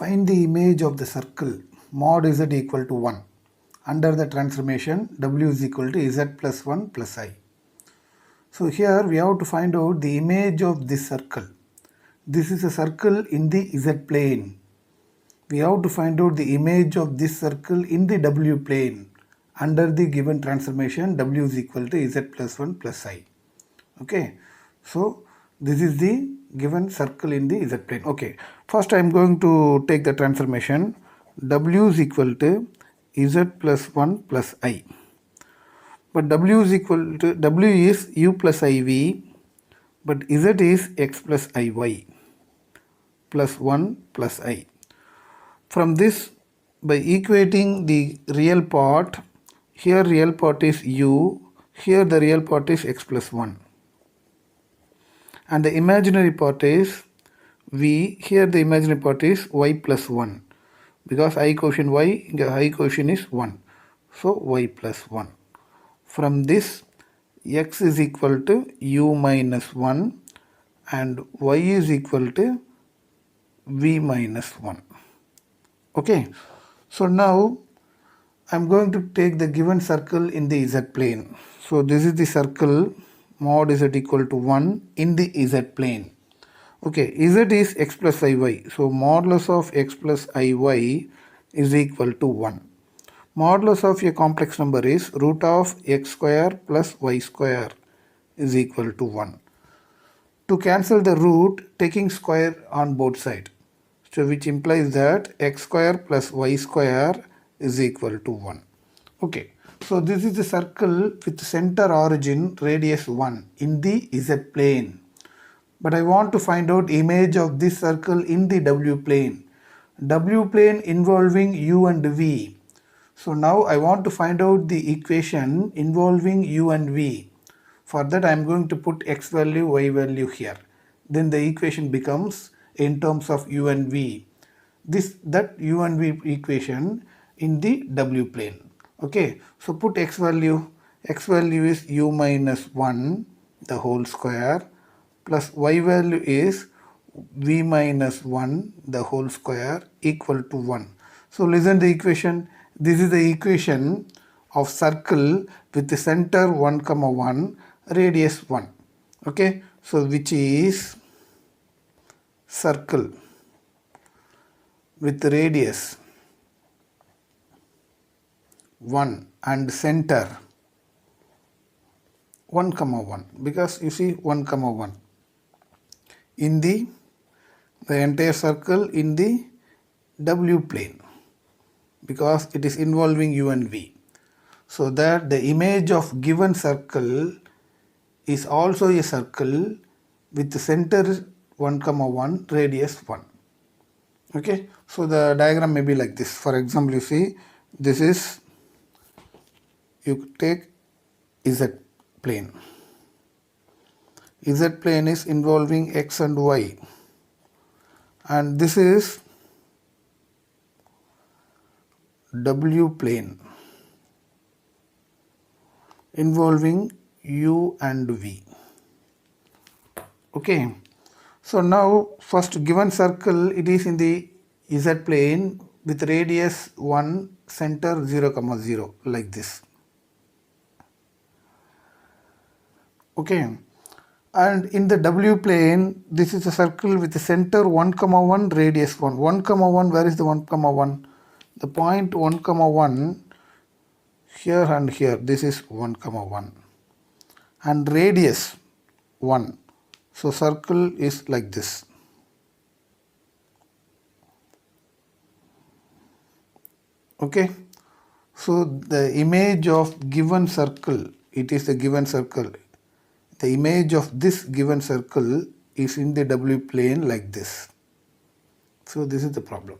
Find the image of the circle mod z equal to 1 under the transformation w is equal to z plus 1 plus I. So here we have to find out the image of this circle. This is a circle in the z plane. We have to find out the image of this circle in the w plane under the given transformation w is equal to z plus 1 plus I. Okay, so this is the given circle in the z plane. Okay, first I am going to take the transformation w is equal to z plus 1 plus I. But w is equal to w is u plus iv, but z is x plus iy plus 1 plus I. From this, by equating the real part, here real part is u, here the real part is x plus 1. And the imaginary part is v, here the imaginary part is y plus 1. Because I quotient y, the I quotient is 1. So y plus 1. From this, x is equal to u minus 1 and y is equal to v minus 1. Okay, so now I am going to take the given circle in the z plane. So this is the circle mod z equal to 1 in the z plane. Okay, z is x plus iy. So modulus of x plus iy is equal to 1. Modulus of a complex number is root of x square plus y square is equal to 1. To cancel the root, taking square on both sides. So which implies that x square plus y square is equal to 1. Okay, so this is the circle with center origin radius 1 in the z plane. But I want to find out image of this circle in the w plane. W plane involving u and v. So now I want to find out the equation involving u and v. For that I am going to put x value, y value here. Then the equation becomes in terms of u and v. That u and v equation in the w plane. Okay, so put x value. X value is u minus 1 the whole square plus y value is v minus 1 the whole square equal to 1. So listen the equation. This is the equation of circle with the center 1 comma 1 radius 1. Okay, so which is circle with radius 1 and center 1 comma 1, because you see 1 comma 1 in the entire circle in the w plane, because it is involving u and v. So that the image of given circle is also a circle with the center 1 comma 1 radius 1. Okay, so the diagram may be like this. For example, you see this is, you take z plane. Z plane is involving x and y, and this is w plane involving u and v. Okay, so now first given circle, it is in the z plane with radius 1, center 0 comma 0 like this. Okay, and in the w plane, this is a circle with the center 1 comma 1 radius 1. 1 comma 1, where is the 1 comma 1? The point 1 comma 1 here and here, this is 1 comma 1 and radius 1. So circle is like this. Okay, so the image of given circle, it is the given circle. The image of this given circle is in the w plane like this. So this is the problem.